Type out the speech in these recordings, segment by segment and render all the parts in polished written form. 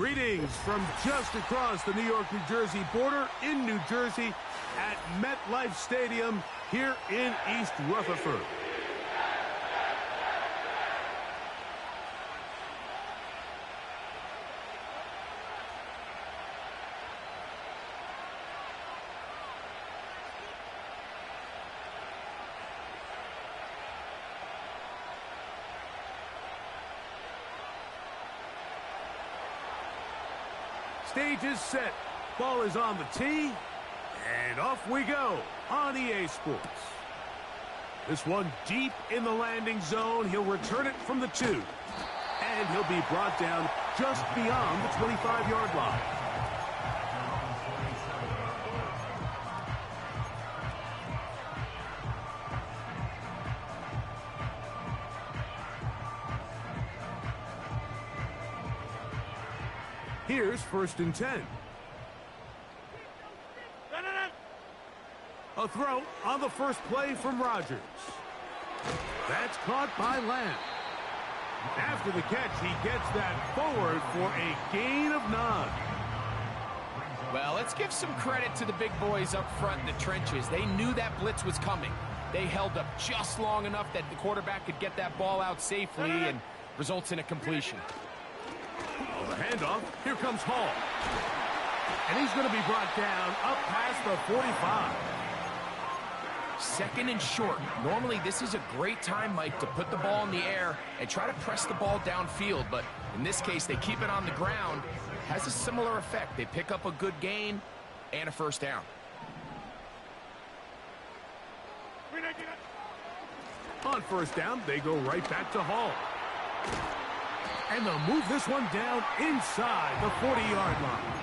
Greetings from just across the New York-New Jersey border in New Jersey at MetLife Stadium here in East Rutherford. Stage is set. Ball is on the tee. And off we go on EA Sports. This one deep in the landing zone. He'll return it from the 2. And he'll be brought down just beyond the 25-yard line. Here's 1st and 10. A throw on the first play from Rodgers. That's caught by Lamb. After the catch, he gets that forward for a gain of 9. Well, let's give some credit to the big boys up front in the trenches. They knew that blitz was coming. They held up just long enough that the quarterback could get that ball out safely and results in a completion. The handoff. Here comes Hall. And he's going to be brought down up past the 45. 2nd and short. Normally, this is a great time, Mike, to put the ball in the air and try to press the ball downfield. But in this case, they keep it on the ground. Has a similar effect. They pick up a good gain and a 1st down. On 1st down, they go right back to Hall. And they'll move this one down inside the 40-yard line.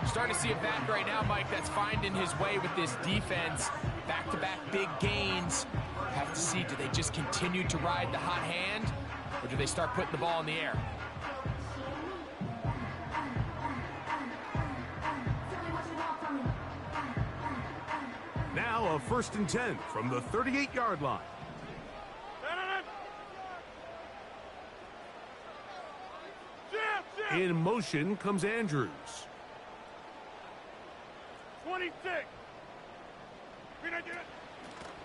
Starting to see a back right now, Mike, that's finding his way with this defense. Back-to-back big gains. Have to see, do they just continue to ride the hot hand, or do they start putting the ball in the air? Now a 1st and 10 from the 38-yard line. In motion comes Andrews. 26.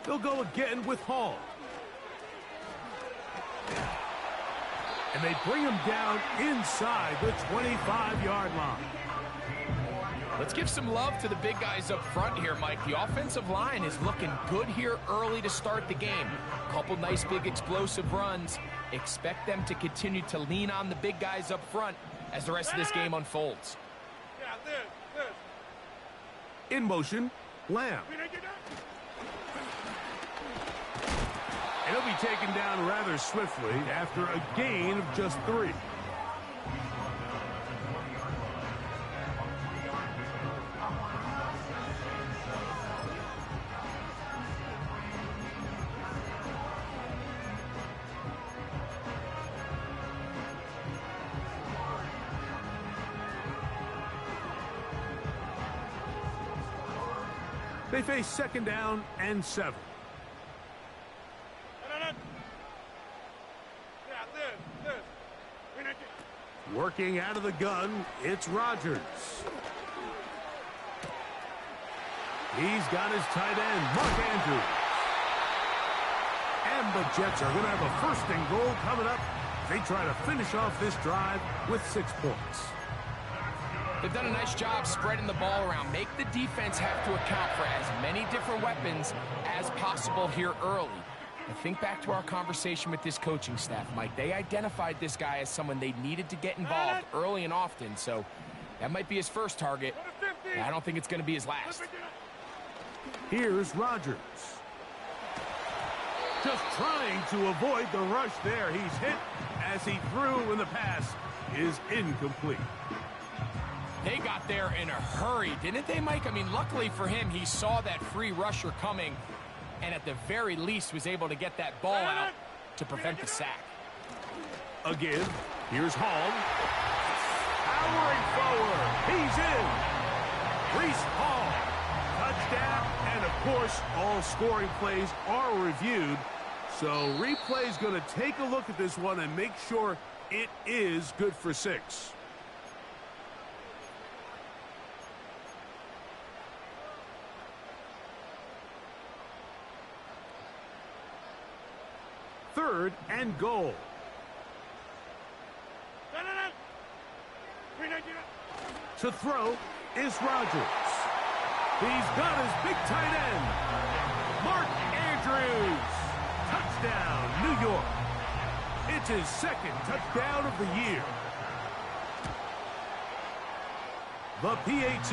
They'll go again with Hall. And they bring him down inside the 25-yard line. Let's give some love to the big guys up front here, Mike. The offensive line is looking good here early to start the game. A couple nice big explosive runs. Expect them to continue to lean on the big guys up front as the rest of this game unfolds. In motion, Lamb. And he'll be taken down rather swiftly after a gain of just 3. They face 2nd down and 7. Working out of the gun, it's Rodgers. He's got his tight end, Mark Andrews. And the Jets are going to have a 1st and goal coming up. They try to finish off this drive with 6 points. They've done a nice job spreading the ball around. Make the defense have to account for as many different weapons as possible here early. And think back to our conversation with this coaching staff, Mike. They identified this guy as someone they needed to get involved early and often. So that might be his first target. I don't think it's going to be his last. Here's Rodgers. Just trying to avoid the rush there. He's hit as he threw when the pass is incomplete. They got there in a hurry, didn't they, Mike? I mean, luckily for him, he saw that free rusher coming and at the very least was able to get that ball out to prevent the sack. Again, here's Hall. Powering forward. He's in. Breece Hall. Touchdown. And, of course, all scoring plays are reviewed. So replay's going to take a look at this one and make sure it is good for 6. 3rd and goal. To throw is Rodgers. He's got his big tight end, Mark Andrews. Touchdown, New York. It's his 2nd touchdown of the year. The PAT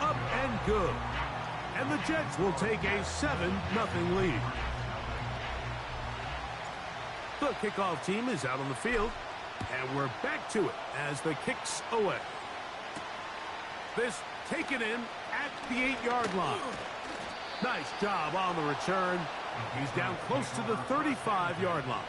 up and good. And the Jets will take a 7-0 lead. The kickoff team is out on the field. And we're back to it as the kick's away. This taken in at the 8-yard line. Nice job on the return. He's down close to the 35-yard line.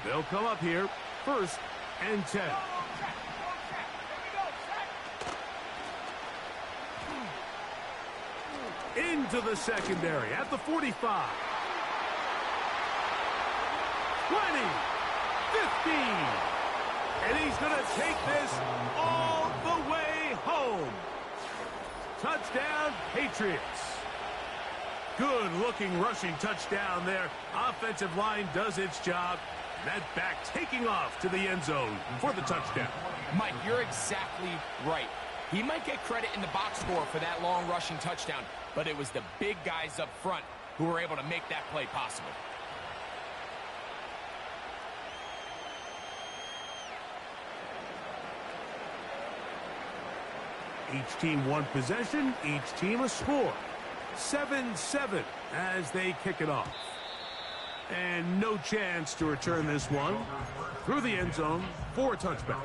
They'll come up here, 1st and 10. Into the secondary at the 45. 20. 15. And he's going to take this all the way home. Touchdown, Patriots. Good-looking rushing touchdown there. Offensive line does its job. That back taking off to the end zone for the touchdown. Mike, you're exactly right. He might get credit in the box score for that long rushing touchdown, but it was the big guys up front who were able to make that play possible. Each team one possession, each team a score. 7-7 as they kick it off. And no chance to return this one through the end zone for a touchback.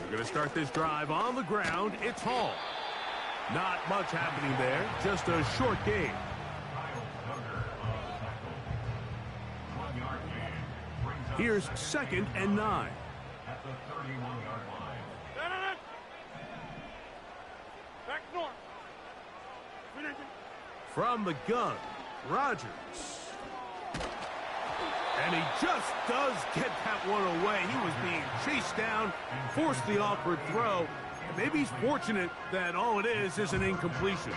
We're going to start this drive on the ground. It's Hall. Not much happening there, just a short game. Here's 2nd and 9. At the 31-yard line. Back north. From the gun, Rodgers. And he just does get that one away. He was being chased down, forced the awkward throw. And maybe he's fortunate that all it is an incompletion.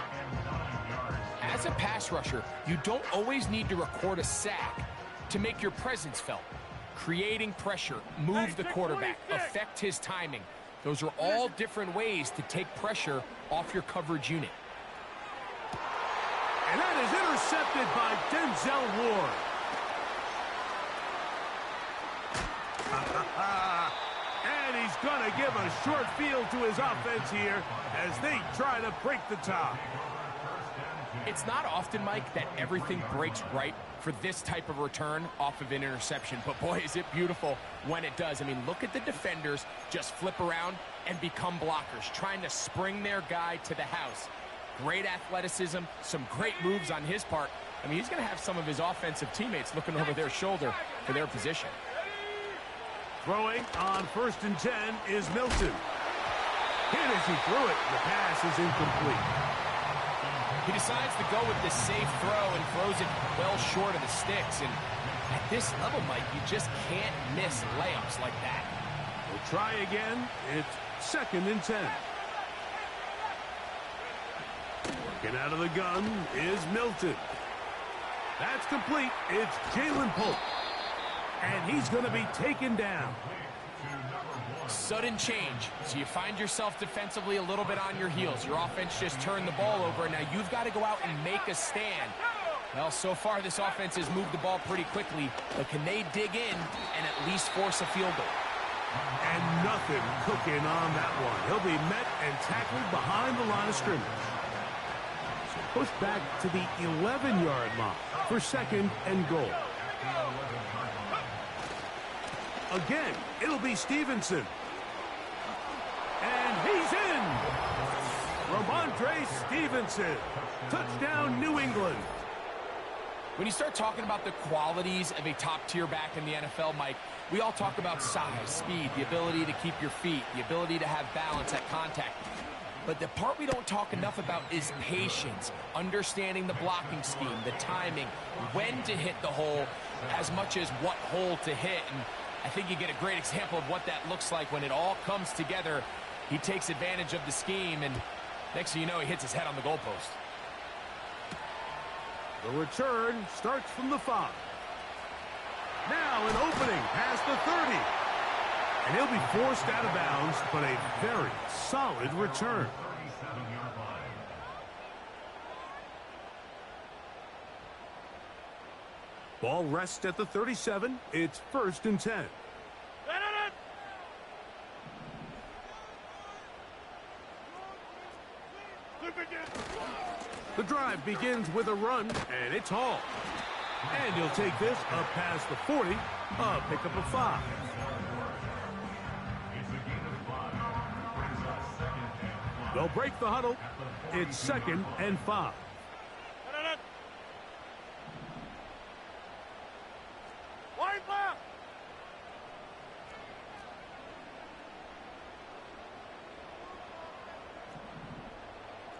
As a pass rusher, you don't always need to record a sack to make your presence felt. Creating pressure, move the quarterback, affect his timing. Those are all different ways to take pressure off your coverage unit. And that is intercepted by Denzel Ward. And he's going to give a short field to his offense here as they try to break the tie. It's not often, Mike, that everything breaks right for this type of return off of an interception. But, boy, is it beautiful when it does. I mean, look at the defenders just flip around and become blockers, trying to spring their guy to the house. Great athleticism, some great moves on his part. I mean, he's going to have some of his offensive teammates looking over their shoulder for their position. Throwing on 1st and 10 is Milton. Hit as he threw it. The pass is incomplete. He decides to go with the safe throw and throws it well short of the sticks. And at this level, Mike, you just can't miss layups like that. We'll try again. It's 2nd and 10. Working out of the gun is Milton. That's complete. It's Jalen Pope. And he's going to be taken down. Sudden change. So you find yourself defensively a little bit on your heels. Your offense just turned the ball over. Now you've got to go out and make a stand. Well, so far this offense has moved the ball pretty quickly. But can they dig in and at least force a field goal? And nothing cooking on that one. He'll be met and tackled behind the line of scrimmage. So pushed back to the 11-yard line for 2nd and goal. Again, it'll be Stevenson. And he's in. Ramondre Stevenson. Touchdown, New England. When you start talking about the qualities of a top-tier back in the NFL, Mike, we all talk about size, speed, the ability to keep your feet, the ability to have balance at contact. But the part we don't talk enough about is patience, understanding the blocking scheme, the timing, when to hit the hole, as much as what hole to hit. And I think you get a great example of what that looks like when it all comes together. He takes advantage of the scheme, and next thing you know, he hits his head on the goalpost. The return starts from the 5. Now an opening past the 30. And he'll be forced out of bounds, but a very solid return. Ball rests at the 37. It's 1st and 10. The drive begins with a run, and it's hauled. And he'll take this up past the 40, a pickup of 5. They'll break the huddle. It's 2nd and 5. Wide left.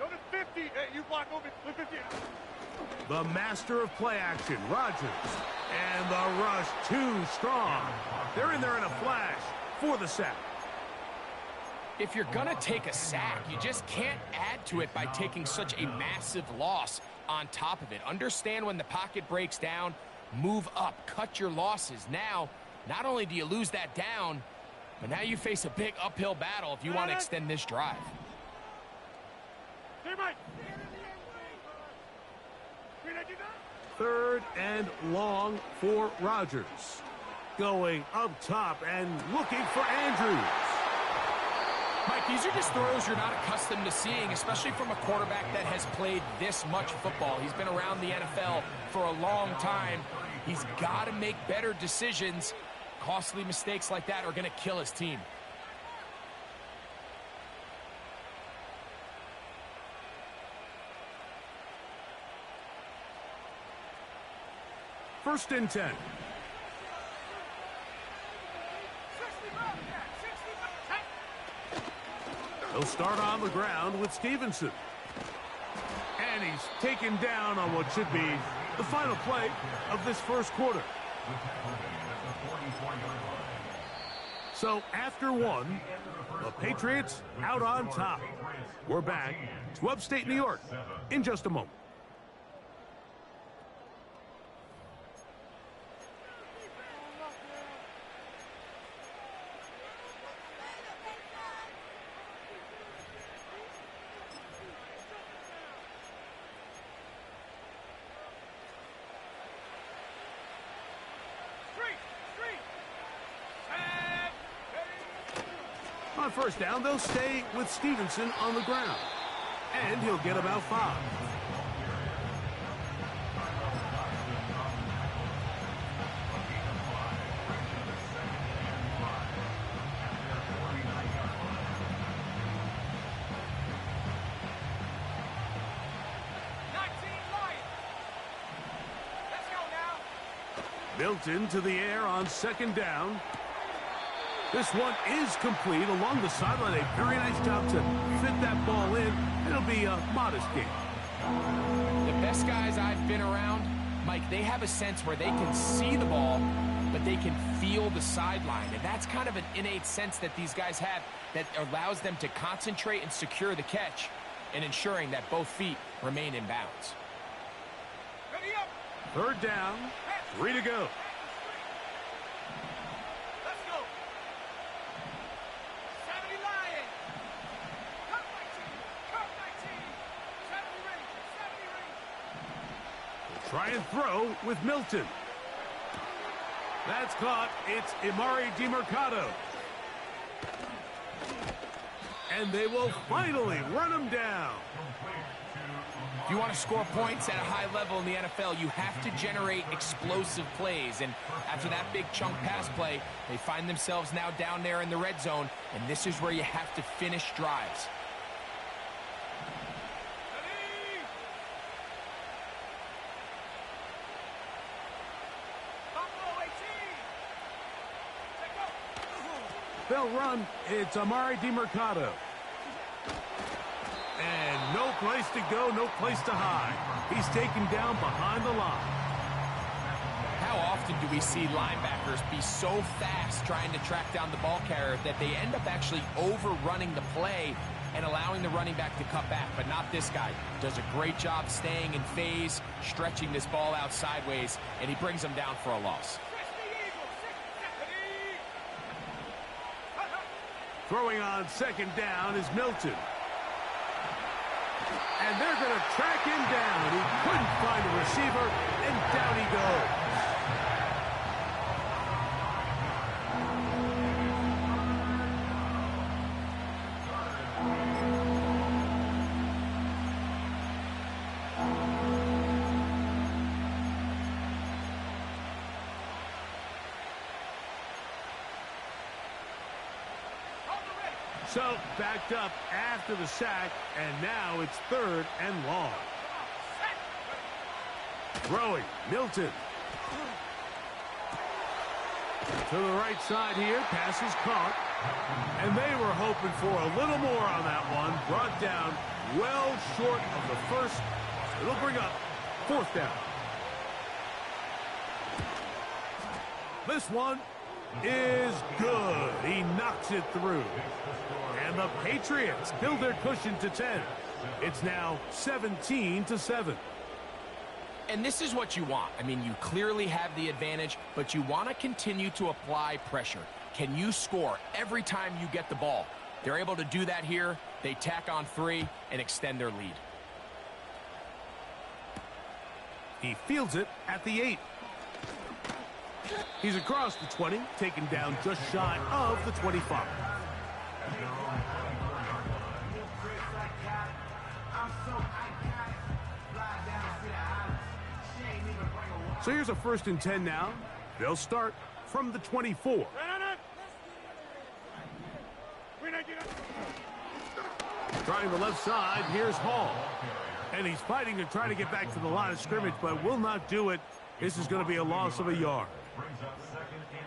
Go to 50. Hey, you block over 50. The master of play action, Rodgers. And the rush too strong. They're in there in a flash for the sack. If you're going to take a sack, you just can't add to it by taking such a massive loss on top of it. Understand when the pocket breaks down, move up, cut your losses. Now, not only do you lose that down, but now you face a big uphill battle if you want to extend this drive. 3rd and long for Rodgers. Going up top and looking for Andrews. Mike, these are just throws you're not accustomed to seeing, especially from a quarterback that has played this much football. He's been around the NFL for a long time. He's got to make better decisions. Costly mistakes like that are going to kill his team. First and 10. He'll start on the ground with Stevenson. And he's taken down on what should be the final play of this first quarter. So after 1, the Patriots out on top. We're back to upstate New York in just a moment. On first down, they'll stay with Stevenson on the ground. And he'll get about 5. Milton to the air on 2nd down. This one is complete along the sideline. A very nice job to fit that ball in. It'll be a modest gain. The best guys I've been around, Mike, they have a sense where they can see the ball, but they can feel the sideline. And that's kind of an innate sense that these guys have that allows them to concentrate and secure the catch and ensuring that both feet remain in bounds. 3rd down, 3 to go. Try and throw with Milton. That's caught. It's Emari Demercado. And they will finally run him down. If you want to score points at a high level in the NFL, you have to generate explosive plays. And after that big chunk pass play, they find themselves now down there in the red zone. And this is where you have to finish drives. They'll run. It's Amari DiMercato. And no place to go, no place to hide. He's taken down behind the line. How often do we see linebackers be so fast trying to track down the ball carrier that they end up actually overrunning the play and allowing the running back to cut back? But not this guy. Does a great job staying in phase, stretching this ball out sideways, and he brings them down for a loss. Throwing on second down is Milton. And they're going to track him down. He couldn't find a receiver, and down he goes. So, backed up after the sack, and now it's 3rd and long. Throwing, Milton. To the right side here, pass is caught. And they were hoping for a little more on that one. Brought down well short of the first. It'll bring up 4th down. This one is good. He knocks it through. And the Patriots build their cushion to 10. It's now 17-7. And this is what you want. I mean, you clearly have the advantage, but you want to continue to apply pressure. Can you score every time you get the ball? They're able to do that here. They tack on 3 and extend their lead. He fields it at the 8. He's across the 20, taken down just shy of the 25. So here's a 1st and 10 now. They'll start from the 24. Trying the left side, here's Hall. And he's fighting to try to get back to the line of scrimmage, but will not do it. This is going to be a loss of a yard.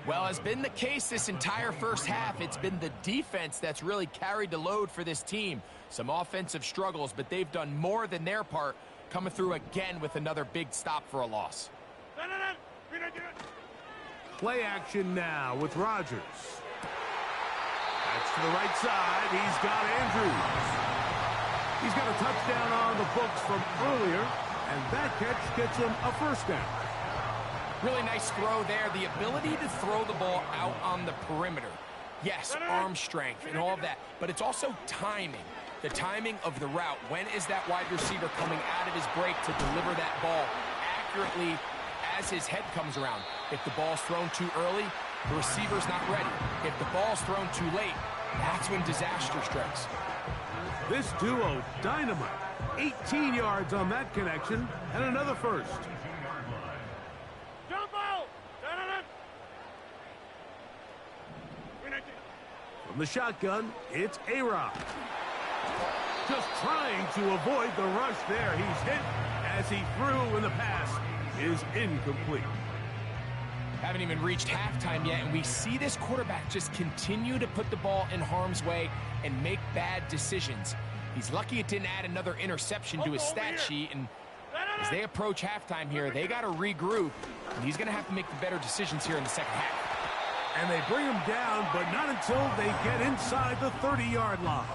Well, has been the case this entire first half. It's been the defense that's really carried the load for this team. Some offensive struggles, but they've done more than their part, coming through again with another big stop for a loss. Play action now with Rodgers. That's to the right side. He's got Andrews. He's got a touchdown on the books from earlier, and that catch gets him a 1st down. Really nice throw there. The ability to throw the ball out on the perimeter. Yes, arm strength and all of that, but it's also timing. The timing of the route. When is that wide receiver coming out of his break to deliver that ball accurately as his head comes around? If the ball's thrown too early, the receiver's not ready. If the ball's thrown too late, that's when disaster strikes. This duo, dynamite. 18 yards on that connection, and another 1st. From the shotgun, it's A-Rod. Just trying to avoid the rush there. He's hit as he threw when the pass is incomplete. Haven't even reached halftime yet, and we see this quarterback just continue to put the ball in harm's way and make bad decisions. He's lucky it didn't add another interception to his stat sheet, and as they approach halftime here, they got to regroup, and he's going to have to make the better decisions here in the second half. And they bring him down, but not until they get inside the 30-yard line.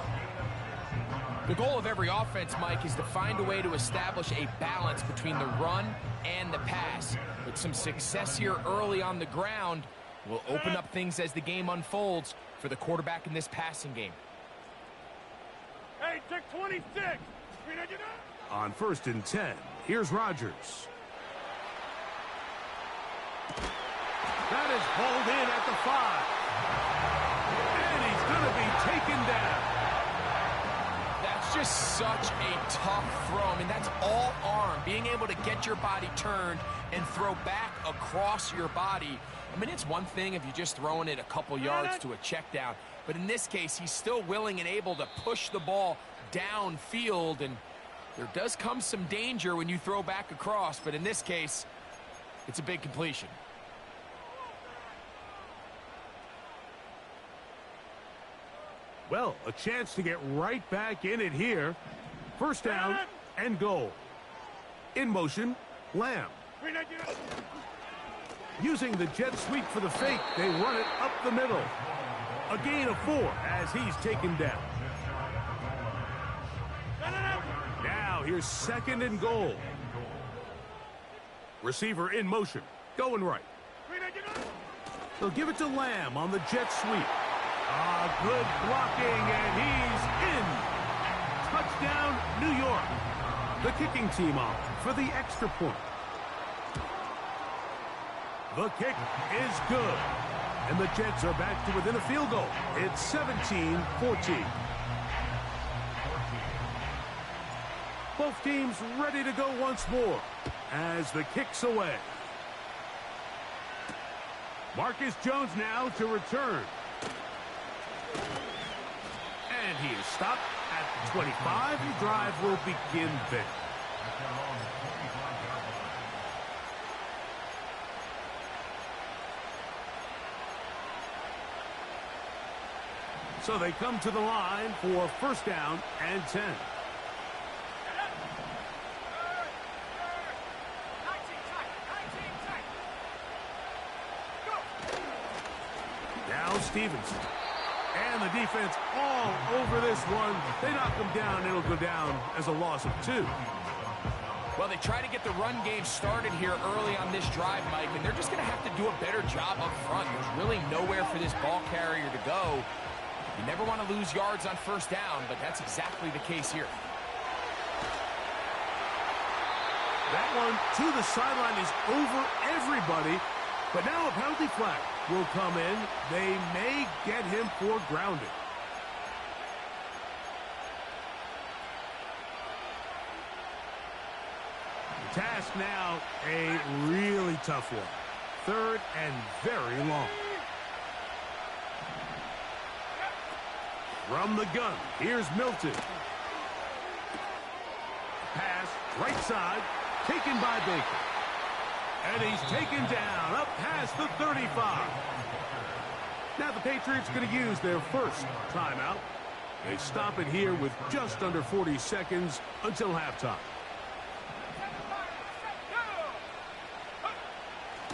The goal of every offense, Mike, is to find a way to establish a balance between the run and the pass. With some success here early on the ground, will open up things as the game unfolds for the quarterback in this passing game. Hey, check 26. On 1st and 10, here's Rodgers. That is hauled in at the 5. And he's going to be taken down. That's just such a tough throw. I mean, that's all arm. Being able to get your body turned and throw back across your body. I mean, it's one thing if you're just throwing it a couple yards to a check down. But in this case, he's still willing and able to push the ball downfield. And there does come some danger when you throw back across. But in this case, it's a big completion. Well, a chance to get right back in it here. First down and goal. In motion, Lamb. Using the jet sweep for the fake, they run it up the middle. A gain of 4 as he's taken down. Now here's second and goal. Receiver in motion, going right. They'll give it to Lamb on the jet sweep. Good blocking, and he's in. Touchdown, New York. The kicking team on for the extra point. The kick is good. And the Jets are back to within a field goal. It's 17-14. Both teams ready to go once more as the kick's away. Marcus Jones now to return. And he is stopped at the 25. The drive will begin there. So they come to the line for first down and 10. Now Stevenson. And the defense all over this one. They knock him down. It'll go down as a loss of 2. Well, they try to get the run game started here early on this drive, Mike, and they're just going to have to do a better job up front. There's really nowhere for this ball carrier to go. You never want to lose yards on first down, but that's exactly the case here. That one to the sideline is over everybody, but now a penalty flag will come in. They may get him for grounding. The task now, a really tough one. Third and very long. From the gun, here's Milton. Pass, right side, taken by Baker. And he's taken down, up past the 35. Now the Patriots going to use their first timeout. They stop it here with just under 40 seconds until halftime.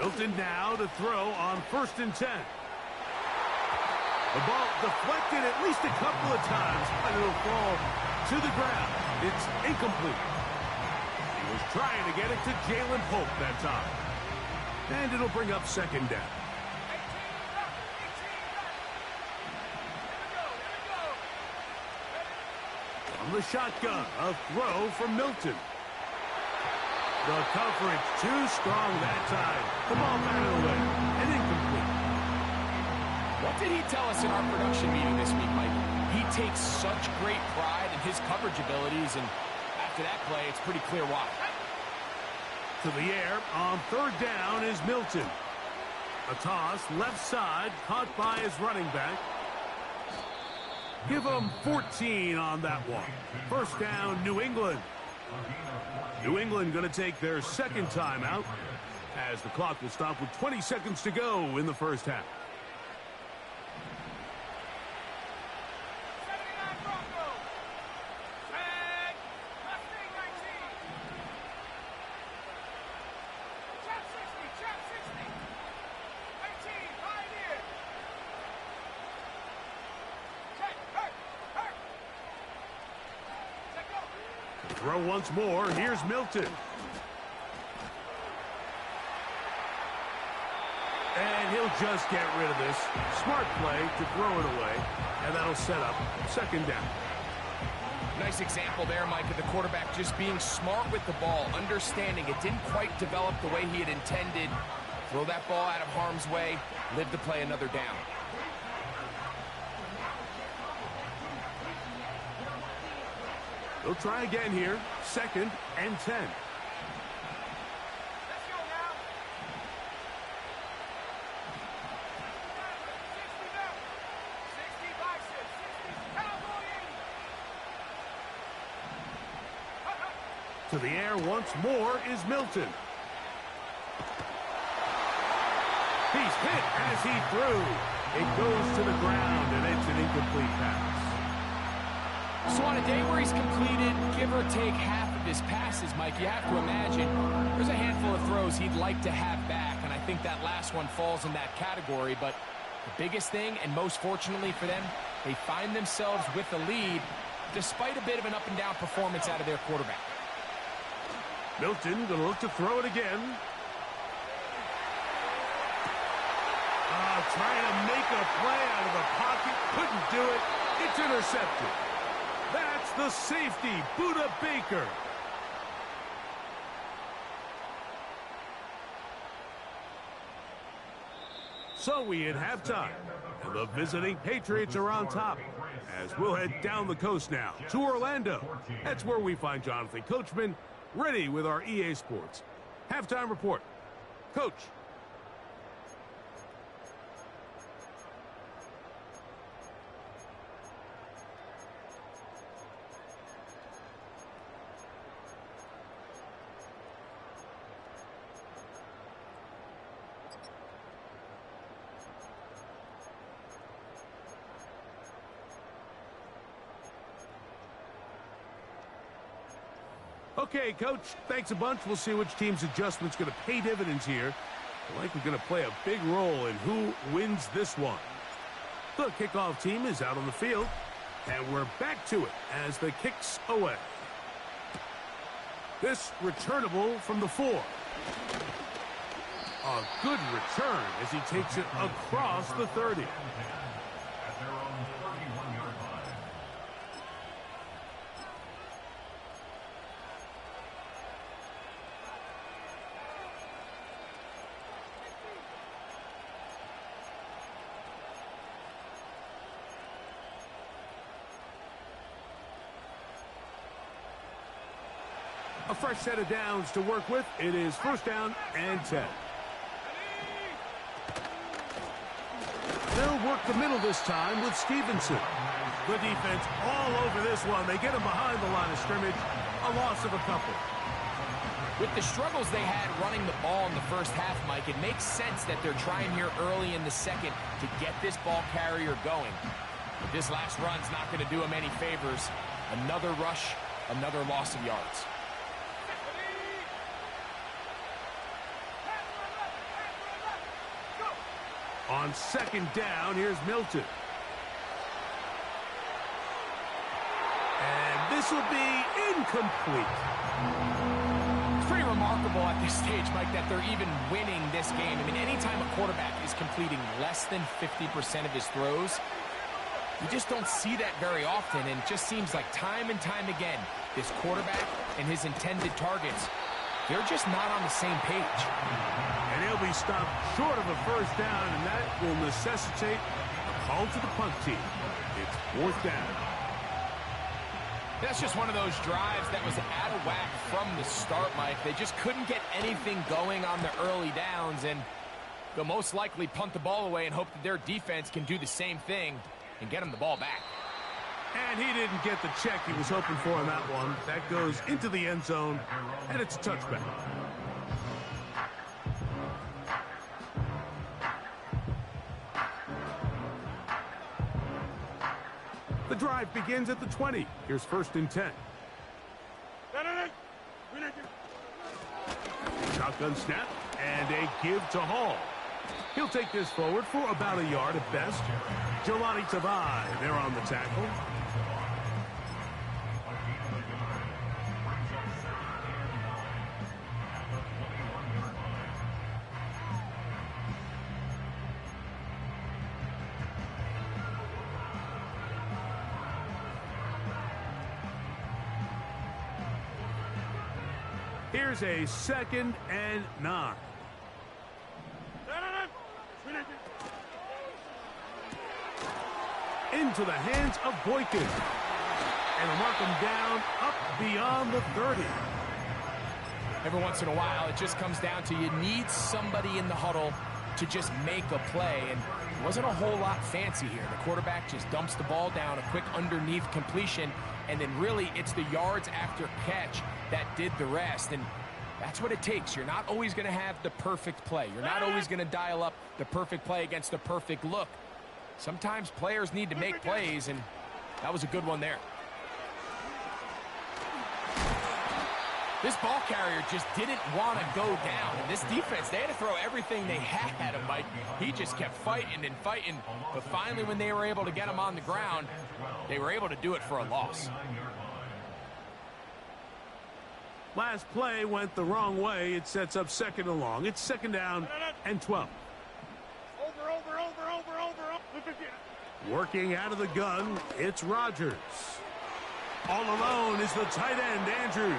Milton now to throw on first and 10. The ball deflected at least a couple of times, but it'll fall to the ground. It's incomplete. He was trying to get it to Jalen Pope that time. And it'll bring up second down. From the shotgun, a throw from Milton. The coverage too strong that time. The ball batted away and incomplete. What did he tell us in our production meeting this week, Mike? He takes such great pride in his coverage abilities, and after that play, it's pretty clear why. To the air on third down is Milton. A toss left side caught by his running back. Give him 14 on that one. First down, New England. New England going to take their second timeout as the clock will stop with 20 seconds to go in the first half. Throw once more. Here's Milton. And he'll just get rid of this. Smart play to throw it away. And that'll set up second down. Nice example there, Mike, of the quarterback just being smart with the ball, understanding it didn't quite develop the way he had intended. Throw that ball out of harm's way, live to play another down. They'll try again here. Second and 10. Let's go now. 60 biceps, 60 cowboy 80. To the air once more is Milton. He's hit as he threw. It goes to the ground, and it's an incomplete pass. So on a day where he's completed, give or take half of his passes, Mike, you have to imagine there's a handful of throws he'd like to have back, and I think that last one falls in that category. But the biggest thing, and most fortunately for them, they find themselves with the lead despite a bit of an up-and-down performance out of their quarterback. Milton going to look to throw it again. Trying to make a play out of the pocket. Couldn't do it. It's intercepted. That's the safety, Budda Baker. So we hit halftime, and the visiting Patriots are on top. As we'll head down the coast now to Orlando. That's where we find Jonathan Coachman ready with our EA Sports halftime report. Coach. Okay, Coach, thanks a bunch. We'll see which team's adjustment's going to pay dividends here. I think we're going to play a big role in who wins this one. The kickoff team is out on the field, and we're back to it as the kick's away. This returnable from the 4. A good return as he takes it across the 30. A fresh set of downs to work with. It is first down and 10. They'll work the middle this time with Stevenson. The defense all over this one. They get him behind the line of scrimmage. A loss of a couple. With the struggles they had running the ball in the first half, Mike, it makes sense that they're trying here early in the second to get this ball carrier going. But this last run's not going to do him any favors. Another rush, another loss of yards. On second down, here's Milton. And this will be incomplete. It's pretty remarkable at this stage, Mike, that they're even winning this game. I mean, anytime a quarterback is completing less than 50% of his throws, you just don't see that very often, and it just seems like time and time again, this quarterback and his intended targets, they're just not on the same page. And he'll be stopped short of a first down, and that will necessitate a call to the punt team. It's fourth down. That's just one of those drives that was out of whack from the start, Mike. They just couldn't get anything going on the early downs, and they'll most likely punt the ball away and hope that their defense can do the same thing and get them the ball back. And he didn't get the check he was hoping for on that one. That goes into the end zone, and it's a touchback. The drive begins at the 20. Here's first and 10. Shotgun snap and a give to Hall. He'll take this forward for about a yard at best. Jelani Tavai there on the tackle. Here's a second and 9. Into the hands of Boykin. And mark him down up beyond the 30. Every once in a while, it just comes down to you need somebody in the huddle to just make a play. And it wasn't a whole lot fancy here. The quarterback just dumps the ball down, a quick underneath completion, and then really it's the yards after catch that did the rest. And that's what it takes. You're not always going to have the perfect play. You're not always going to dial up the perfect play against the perfect look. Sometimes players need to make plays, and that was a good one there. This ball carrier just didn't want to go down. And this defense, they had to throw everything they had at him, Mike. He just kept fighting and fighting. But finally, when they were able to get him on the ground, they were able to do it for a loss. Last play went the wrong way. It sets up second and long. It's second down and 12. Over. Working out of the gun, it's Rodgers. All alone is the tight end, Andrews.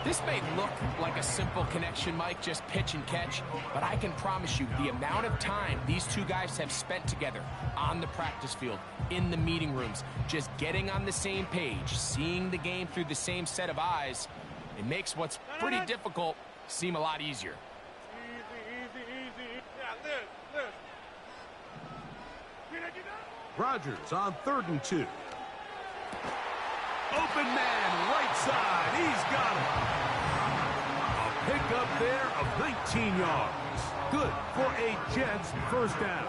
This may look like a simple connection, Mike, just pitch and catch, but I can promise you the amount of time these two guys have spent together on the practice field, in the meeting rooms, just getting on the same page, seeing the game through the same set of eyes, it makes what's pretty difficult seem a lot easier. Easy. Yeah, live. Rodgers on 3rd and 2. Open man, right side. He's got it. A pickup there of 19 yards. Good for a Jets first down.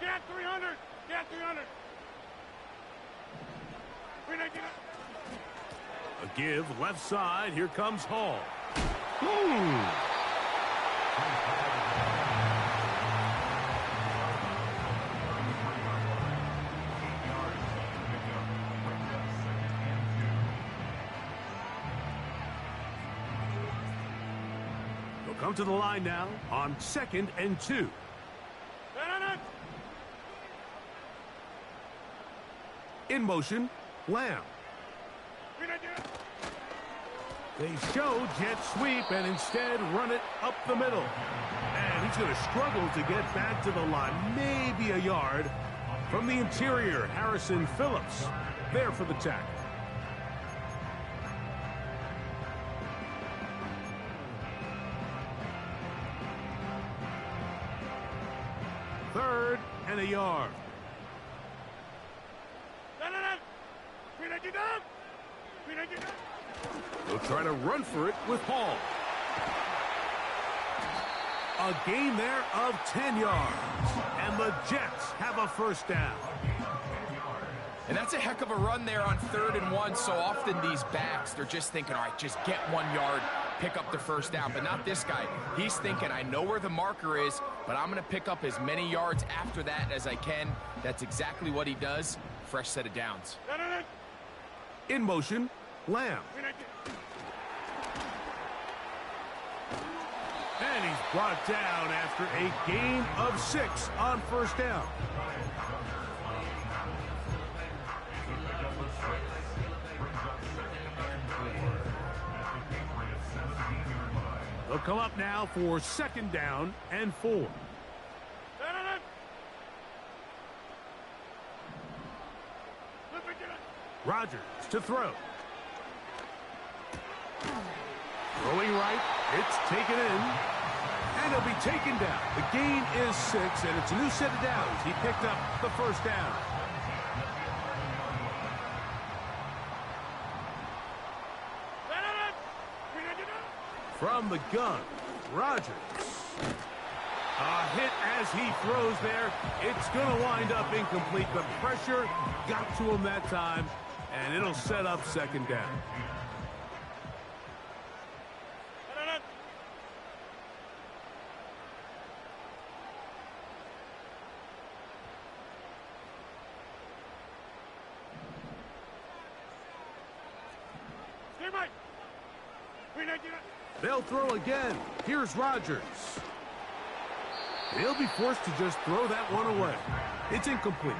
Get 300. A give left side. Here comes Hall. They'll come to the line now on 2nd and 2. In motion, Lamb. They show jet sweep and instead run it up the middle. And he's going to struggle to get back to the line, maybe a yard. From the interior, Harrison Phillips there for the tackle. Third and a yard. They'll try to run for it with Hall. A gain there of 10 yards. And the Jets have a first down. And that's a heck of a run there on 3rd and 1. So often these backs, they're just thinking, all right, just get 1 yard, pick up the first down. But not this guy. He's thinking, I know where the marker is, but I'm going to pick up as many yards after that as I can. That's exactly what he does. Fresh set of downs. In motion, Lamb. And he's brought down after a gain of 6 on first down. They'll come up now for 2nd down and 4. Rodgers to throw. Throwing right, it's taken in, and he'll be taken down. The gain is 6, and it's a new set of downs. He picked up the first down. From the gun, Rodgers. A hit as he throws there. It's going to wind up incomplete. The pressure got to him that time, and it'll set up 2nd down. They'll throw again. Here's Rodgers. He'll be forced to just throw that one away. It's incomplete.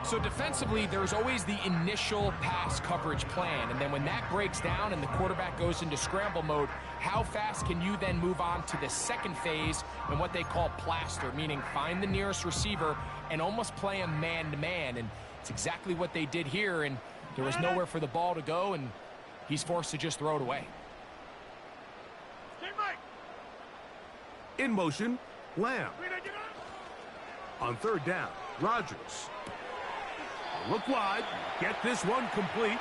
So defensively, there's always the initial pass coverage plan. And then when that breaks down and the quarterback goes into scramble mode, how fast can you then move on to the second phase and what they call plaster, meaning find the nearest receiver and almost play him man-to-man. And it's exactly what they did here. And there was nowhere for the ball to go, and he's forced to just throw it away. In motion, Lamb. On 3rd down, Rodgers. Look wide, get this one complete.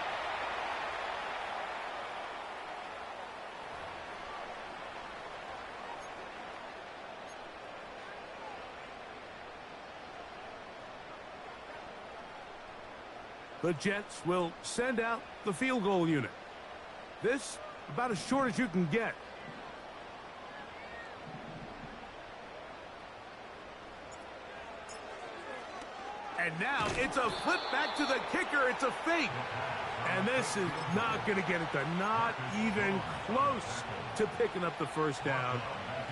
The Jets will send out the field goal unit. This about as short as you can get. And now it's a flip back to the kicker. It's a fake. And this is not going to get it done. Not even close to picking up the first down.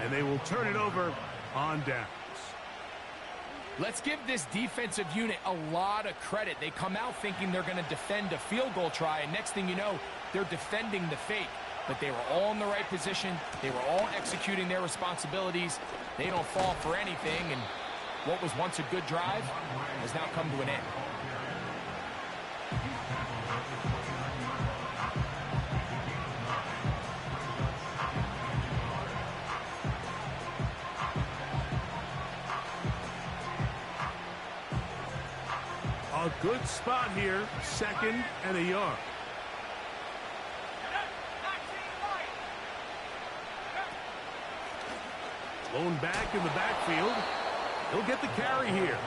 And they will turn it over on downs. Let's give this defensive unit a lot of credit. They come out thinking they're going to defend a field goal try, and next thing you know, they're defending the fake. But they were all in the right position. They were all executing their responsibilities. They don't fall for anything, and what was once a good drive has now come to an end. A good spot here, 2nd and a yard. Blown back in the backfield. He'll get the carry here.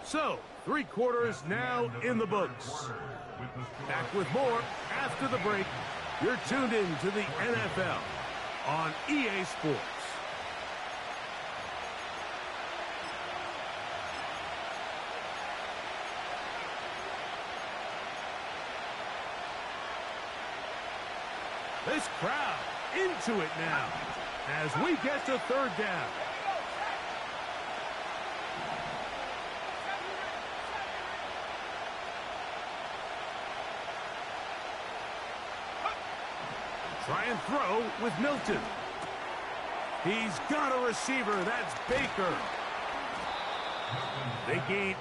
So, 3 quarters now in the books. Back with more after the break. You're tuned in to the NFL on EA Sports. This crowd into it now as we get to 3rd down. Try and throw with Milton. He's got a receiver. That's Baker. They gain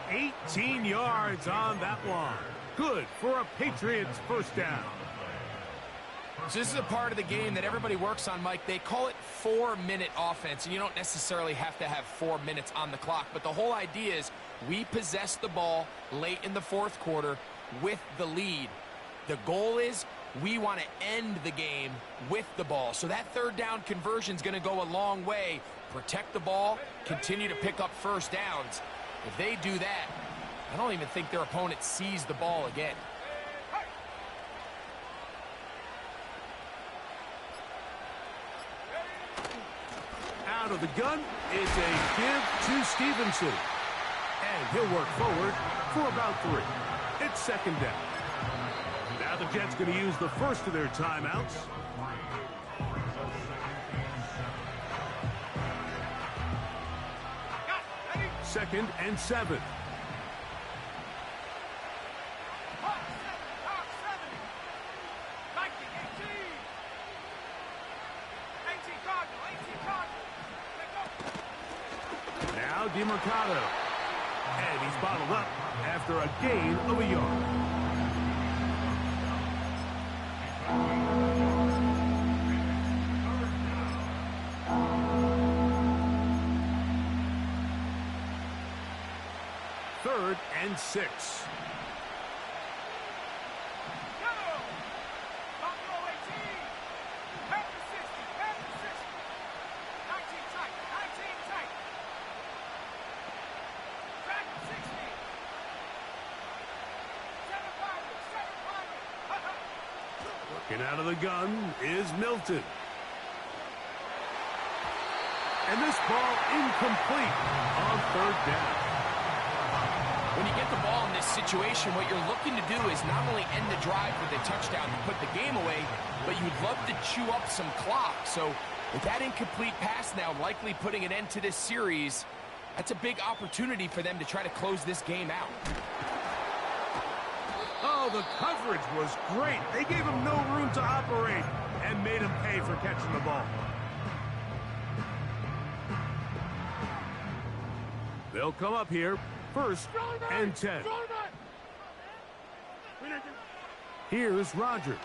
18 yards on that one. Good for a Patriots first down. So this is a part of the game that everybody works on, Mike. They call it 4-minute offense, and you don't necessarily have to have 4 minutes on the clock. But the whole idea is we possess the ball late in the 4th quarter with the lead. The goal is we want to end the game with the ball. So that 3rd down conversion is going to go a long way. Protect the ball, continue to pick up first downs. If they do that, I don't even think their opponent sees the ball again. Out of the gun, it's a give to Stevenson. And he'll work forward for about 3. It's 2nd down. Now the Jets going to use the first of their timeouts. Second and 7. Now DeMarcado. And he's bottled up after a gain of a yard. Third and 6. Working out of the gun is Milton. And this ball incomplete on 3rd down. When you get the ball in this situation, what you're looking to do is not only end the drive with a touchdown to put the game away, but you'd love to chew up some clock. So with that incomplete pass now likely putting an end to this series, that's a big opportunity for them to try to close this game out. Oh, the coverage was great. They gave him no room to operate and made him pay for catching the ball. They'll come up here. 1st and 10. Here's Rodgers.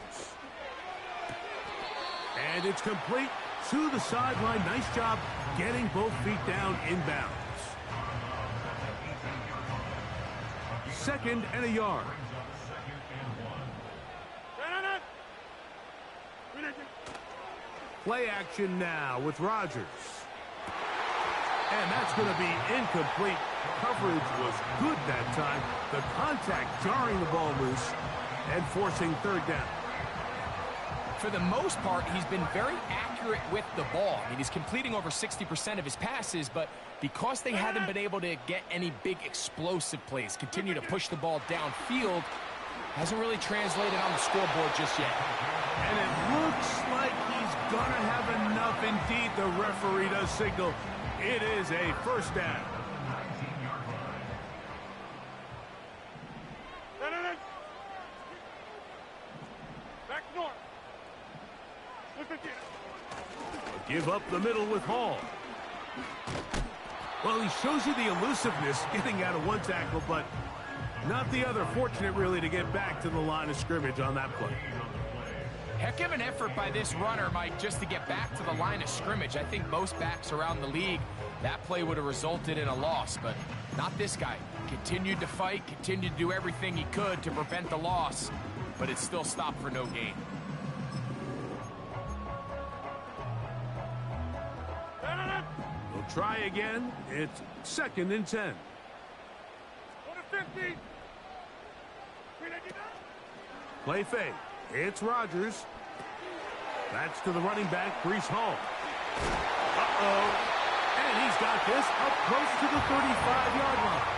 And it's complete to the sideline. Nice job getting both feet down inbounds. 2nd and a yard. Play action now with Rodgers. And that's going to be incomplete. Coverage was good that time. The contact jarring the ball loose and forcing third down. For the most part, he's been very accurate with the ball. I mean, he's completing over 60% of his passes, but because they haven't been able to get any big explosive plays, continue to push the ball downfield, hasn't really translated on the scoreboard just yet. And it looks like he's gonna have enough. Indeed, the referee does signal it is a first down. Back north. Give up the middle with Hall. Well, he shows you the elusiveness getting out of one tackle, but not the other. Fortunate, really, to get back to the line of scrimmage on that play. Heck of an effort by this runner, Mike, just to get back to the line of scrimmage. I think most backs around the league, that play would have resulted in a loss, but not this guy. Continued to fight, continued to do everything he could to prevent the loss, but it still stopped for no gain. We'll try again. It's 2nd and 10. Go to 50. Play fake. It's Rodgers. That's to the running back, Breece Hall. Uh-oh. And he's got this up close to the 35-yard line.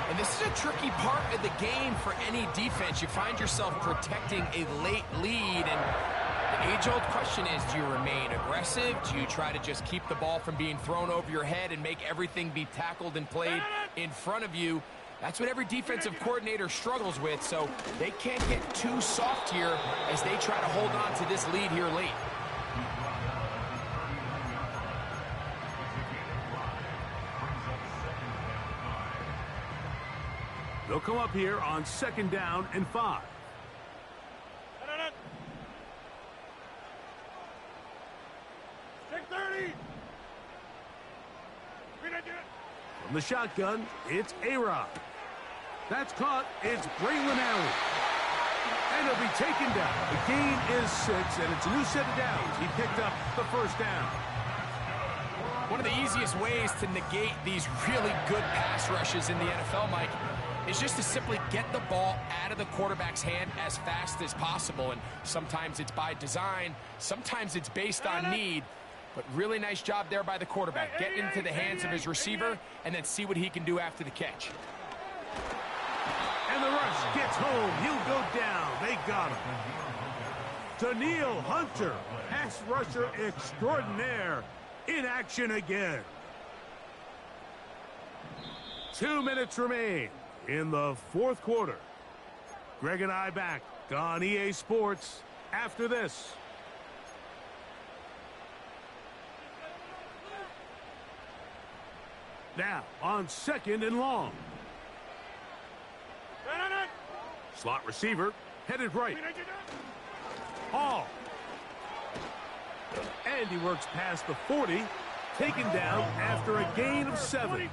And this is a tricky part of the game for any defense. You find yourself protecting a late lead, and the age-old question is, do you remain aggressive? Do you try to just keep the ball from being thrown over your head and make everything be tackled and played in front of you? That's what every defensive coordinator struggles with, so they can't get too soft here as they try to hold on to this lead here late. They'll come up here on 2nd down and 5. From the shotgun, it's A-Rod. That's caught. It's Braylon Allen. And he'll be taken down. The gain is 6, and it's a new set of downs. He picked up the first down. One of the easiest ways to negate these really good pass rushes in the NFL, Mike, is just to simply get the ball out of the quarterback's hand as fast as possible. And sometimes it's by design, sometimes it's based on need. But really nice job there by the quarterback. Get into the hands of his receiver and then see what he can do after the catch. And the rush gets home. He'll go down. They got him. Danielle Hunter, pass rusher extraordinaire, in action again. 2 minutes remain in the 4th quarter. Greg and I back on EA Sports after this. Now on 2nd and long. Slot receiver headed right. Hall. And he works past the 40. Taken down after a gain of 7.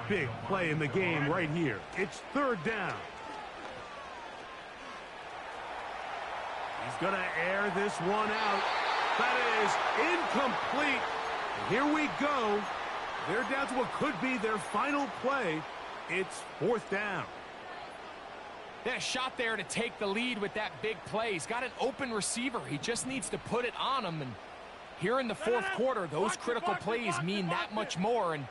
Big play in the game right here. It's 3rd down. He's going to air this one out. That is incomplete. Here we go. They're down to what could be their final play. It's 4th down. They had a shot there to take the lead with that big play. He's got an open receiver. He just needs to put it on him. And here in the 4th quarter, those critical plays mean that much more. And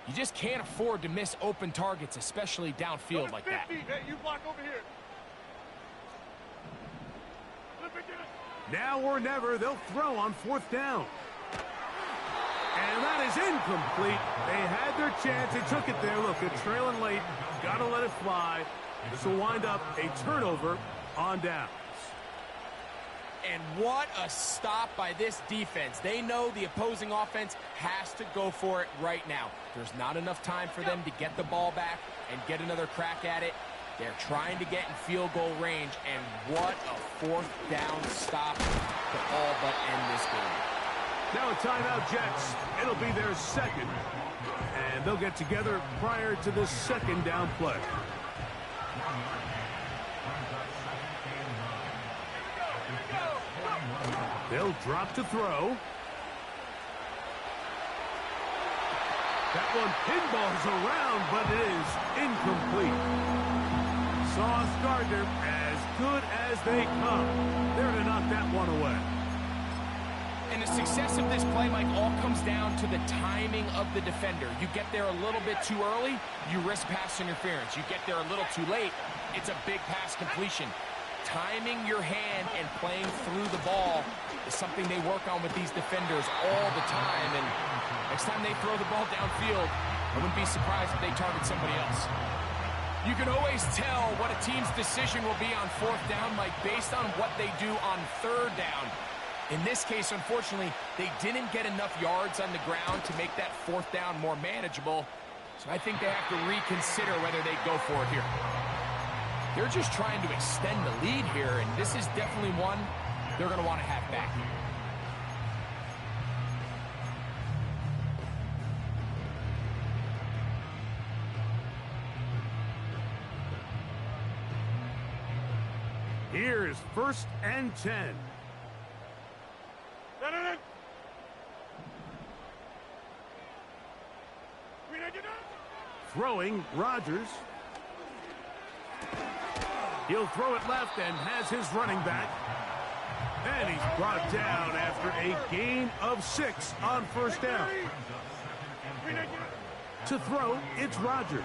you just can't afford to miss open targets, especially downfield like that. Hey, you block over here. Now or never, they'll throw on 4th down. And that is incomplete. They had their chance. They took it there. Look, they're trailing late. Got to let it fly. This will wind up a turnover on downs. And what a stop by this defense. They know the opposing offense has to go for it right now. There's not enough time for them to get the ball back and get another crack at it. They're trying to get in field goal range, and what a 4th down stop to all but end this game. Now a timeout, Jets. It'll be their 2nd. And they'll get together prior to this 2nd down play. They'll drop to throw. That one pinballs around, but it is incomplete. Sauce Gardner, as good as they come. There to knock that one away. And the success of this play, Mike, all comes down to the timing of the defender. You get there a little bit too early, you risk pass interference. You get there a little too late, it's a big pass completion. Timing your hand and playing through the ball is something they work on with these defenders all the time. And next time they throw the ball downfield, I wouldn't be surprised if they target somebody else. You can always tell what a team's decision will be on fourth down, Mike, based on what they do on third down. In this case, unfortunately, they didn't get enough yards on the ground to make that fourth down more manageable. So I think they have to reconsider whether they go for it here. They're just trying to extend the lead here, and this is definitely one they're going to want to have back. Here's 1st and 10. Throwing, Rodgers. He'll throw it left and has his running back. And he's brought down after a gain of 6 on 1st down. To throw, it's Rodgers.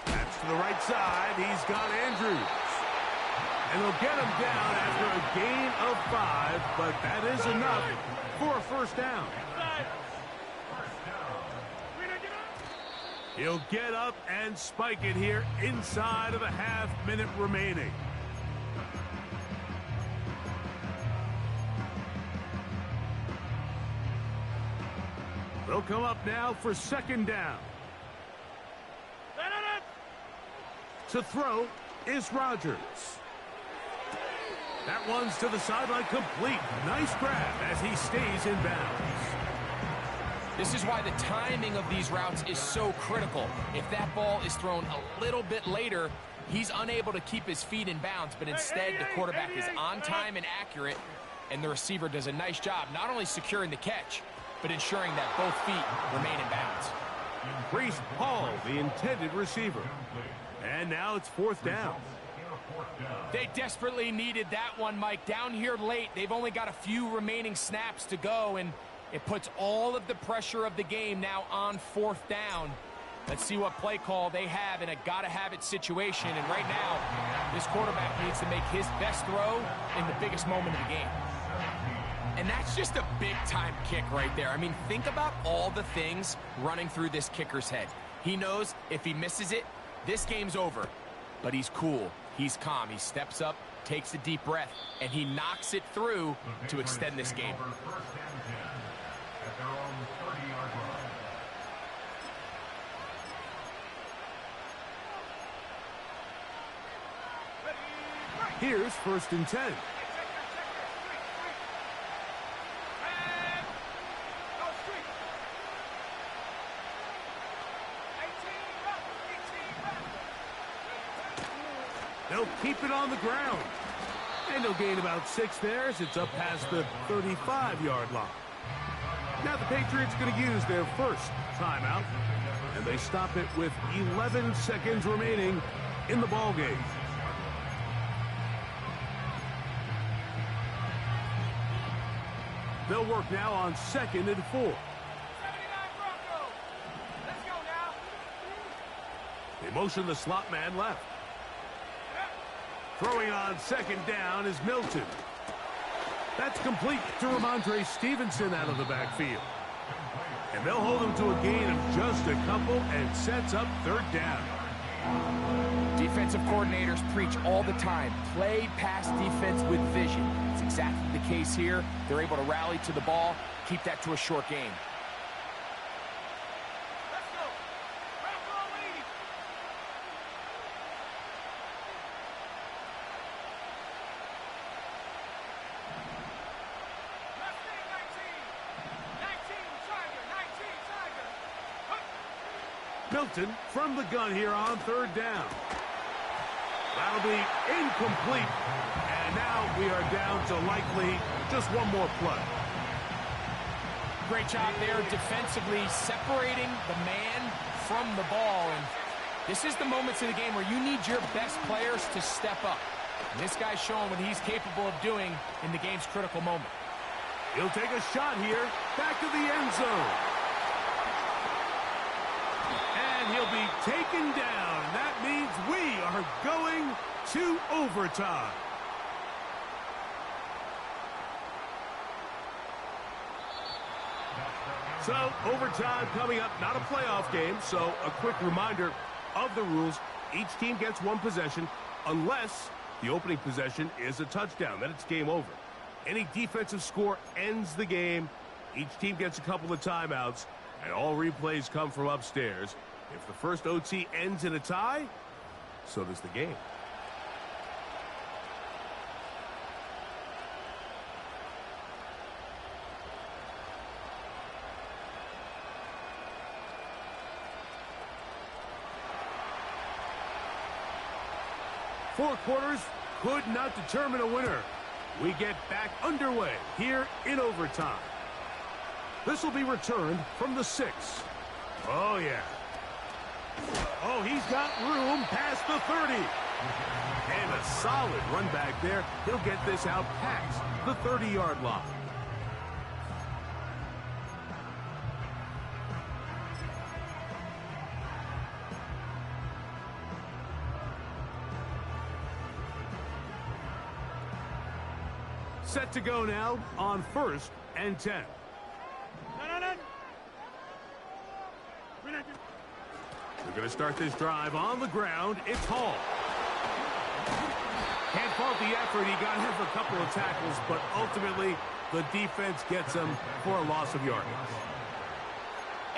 That's to the right side. He's got Andrews. And they'll get him down after a gain of 5, but that is enough for a 1st down. He'll get up and spike it here inside of a half-minute remaining. They'll come up now for 2nd down. To throw is Rodgers. That one's to the sideline complete. Nice grab as he stays in bounds. This is why the timing of these routes is so critical. If that ball is thrown a little bit later, he's unable to keep his feet in bounds, but instead the quarterback is on time and accurate, and the receiver does a nice job not only securing the catch, but ensuring that both feet remain in bounds. Breece Hall, the intended receiver. And now it's 4th down. They desperately needed that one, Mike. Down here late, they've only got a few remaining snaps to go, and it puts all of the pressure of the game now on 4th down. Let's see what play call they have in a gotta-have-it situation. And right now, this quarterback needs to make his best throw in the biggest moment of the game. And that's just a big-time kick right there. I mean, think about all the things running through this kicker's head. He knows if he misses it, this game's over. But he's cool. He's calm. He steps up, takes a deep breath, and he knocks it through to extend this game. Here's 1st and 10. They'll keep it on the ground. And they'll gain about 6 there as it's up past the 35-yard line. Now the Patriots going to use their first timeout. And they stop it with 11 seconds remaining in the ballgame. They'll work now on 2nd and 4. They motion the slot man left. Throwing on 2nd down is Milton. That's complete to Ramondre Stevenson out of the backfield. And they'll hold him to a gain of just a couple and sets up 3rd down. Defensive coordinators preach all the time, play pass defense with vision. It's exactly the case here. They're able to rally to the ball, keep that to a short game. Milton from the gun here on 3rd down. That'll be incomplete. And now we are down to likely just one more play. Great job there defensively, separating the man from the ball. And this is the moments in the game where you need your best players to step up. And this guy's showing what he's capable of doing in the game's critical moment. He'll take a shot here, back to the end zone. And he'll be taken down. And that means we are going to overtime. So, overtime coming up, not a playoff game, so a quick reminder of the rules. Each team gets one possession unless the opening possession is a touchdown. Then it's game over. Any defensive score ends the game. Each team gets a couple of timeouts, and all replays come from upstairs. If the first OT ends in a tie, so does the game. Four quarters could not determine a winner. We get back underway here in overtime. This will be returned from the 6. Oh, yeah. Oh, he's got room past the 30. And a solid run back there. He'll get this out past the 30-yard line. Set to go now on 1st and 10. We're going to start this drive on the ground. It's Hall. Can't fault the effort. He got him for a couple of tackles, but ultimately the defense gets him for a loss of yardage.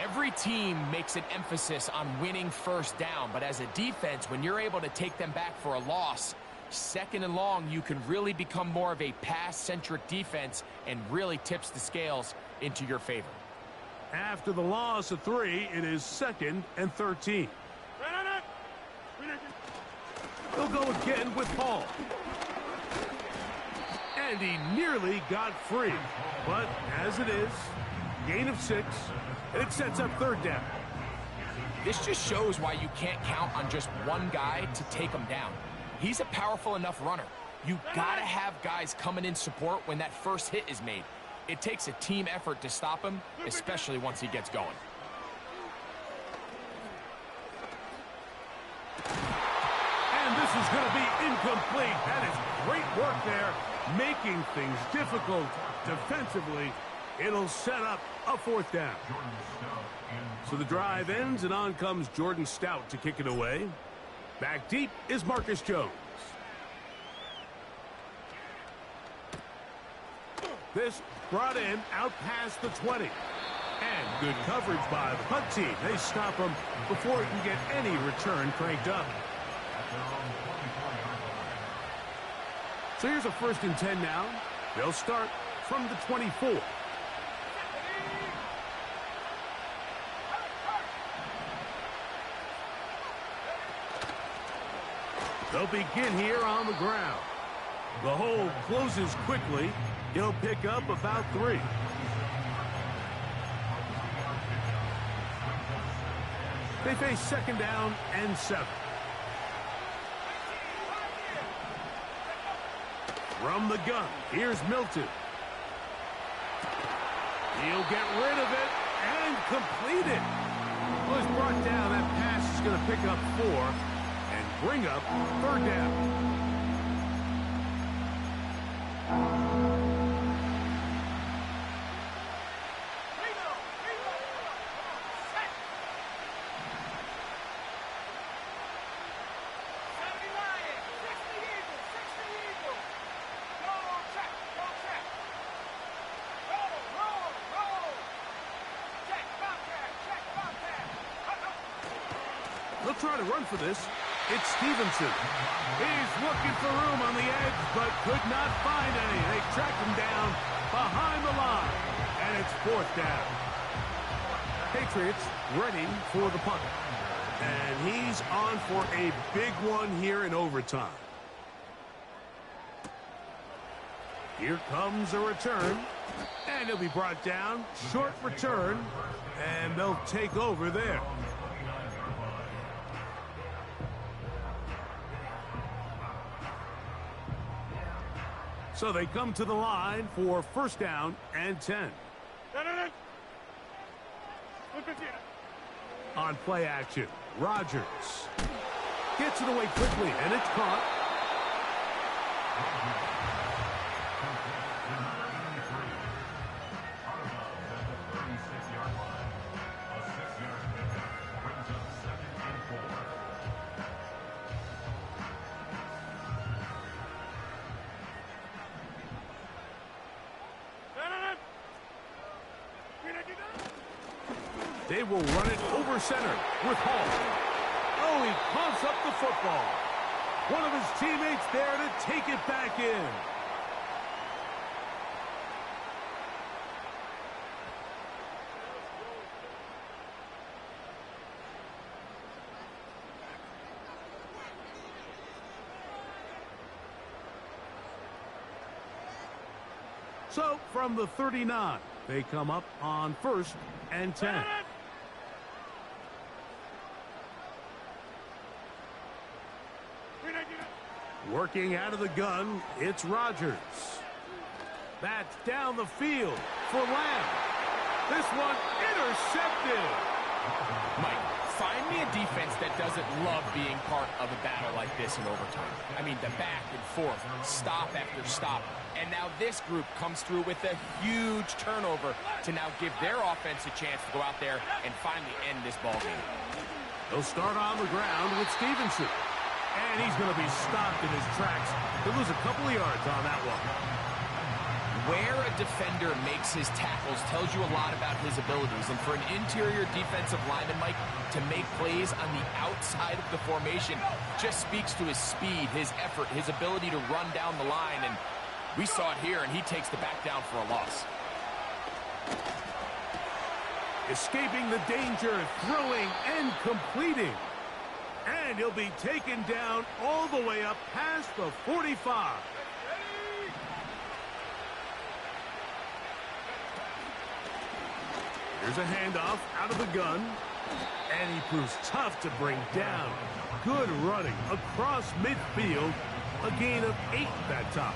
Every team makes an emphasis on winning first down, but as a defense, when you're able to take them back for a loss, 2nd and long, you can really become more of a pass-centric defense and really tips the scales into your favor. After the loss of 3, it is 2nd and 13. He'll go again with Paul. And he nearly got free. But as it is, gain of 6, and it sets up 3rd down. This just shows why you can't count on just one guy to take him down. He's a powerful enough runner. You gotta have guys coming in support when that first hit is made. It takes a team effort to stop him, especially once he gets going. And this is going to be incomplete. That is great work there, making things difficult defensively. It'll set up a 4th down. So the drive ends, and on comes Jordan Stout to kick it away. Back deep is Marcus Jones. This brought in out past the 20. And good coverage by the punt team. They stop him before he can get any return cranked up. So here's a 1st and 10 now. They'll start from the 24. They'll begin here on the ground. The hole closes quickly. He'll pick up about 3. They face 2nd down and 7. From the gun, here's Milton. He'll get rid of it and complete it. Was brought down. That pass is going to pick up 4 and bring up 3rd down. They'll try to run for this. It's Stevenson. He's looking for room on the edge, but could not find any. They track him down behind the line, and it's 4th down. Patriots ready for the punt. And he's on for a big one here in overtime. Here comes a return. And he'll be brought down. Short return. And they'll take over there. So they come to the line for first down and 10. On play action, Rodgers gets it away quickly, and it's caught. They will run it over center with Hall. Oh, he pumps up the football. One of his teammates there to take it back in. So, from the 39, they come up on first and 10. Working out of the gun, it's Rodgers. That's down the field for Lamb. This one intercepted. Mike, find me a defense that doesn't love being part of a battle like this in overtime. I mean, the back and forth, stop after stop. And now this group comes through with a huge turnover to now give their offense a chance to go out there and finally end this ball game. They'll start on the ground with Stevenson. And he's going to be stopped in his tracks. He'll lose a couple of yards on that one. Where a defender makes his tackles tells you a lot about his abilities. And for an interior defensive lineman, Mike, to make plays on the outside of the formation just speaks to his speed, his effort, his ability to run down the line. And we saw it here, and he takes the back down for a loss. Escaping the danger, throwing and completing. And he'll be taken down all the way up past the 45. Here's a handoff out of the gun. And he proves tough to bring down. Good running across midfield. A gain of 8 that time.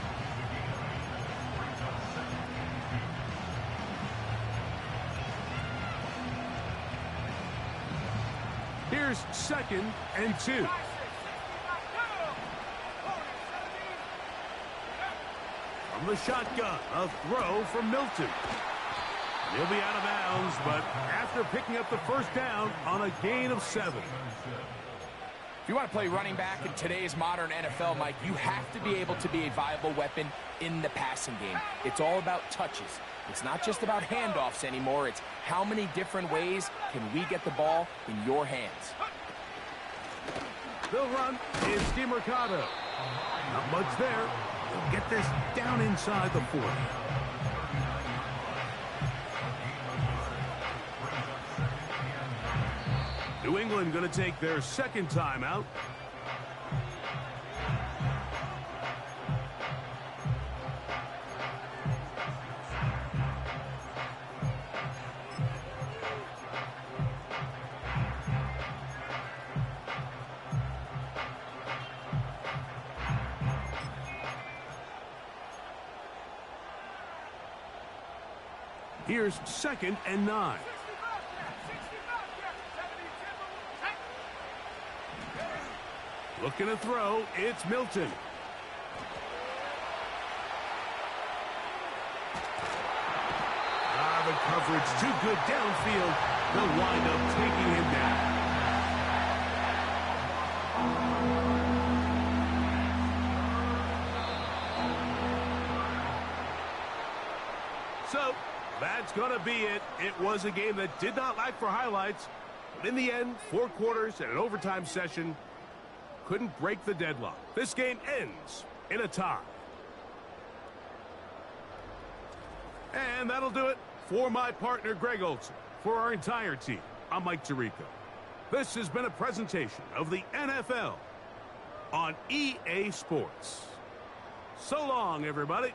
Here's second and 2. From the shotgun, a throw from Milton. He'll be out of bounds, but after picking up the first down on a gain of 7. If you want to play running back in today's modern NFL, Mike, you have to be able to be a viable weapon in the passing game. It's all about touches. It's not just about handoffs anymore. It's how many different ways can we get the ball in your hands. They'll run is DeMercado. Not much there. They'll get this down inside the 40. New England going to take their second timeout. Here's second and 9. Looking to throw, it's Milton. The coverage too good downfield. They'll wind up taking him down. So, that's going to be it. It was a game that did not lack for highlights. But in the end, 4 quarters and an overtime session couldn't break the deadlock. This game ends in a tie. And that'll do it for my partner, Greg Olson. For our entire team, I'm Mike Tirico. This has been a presentation of the NFL on EA Sports. So long, everybody.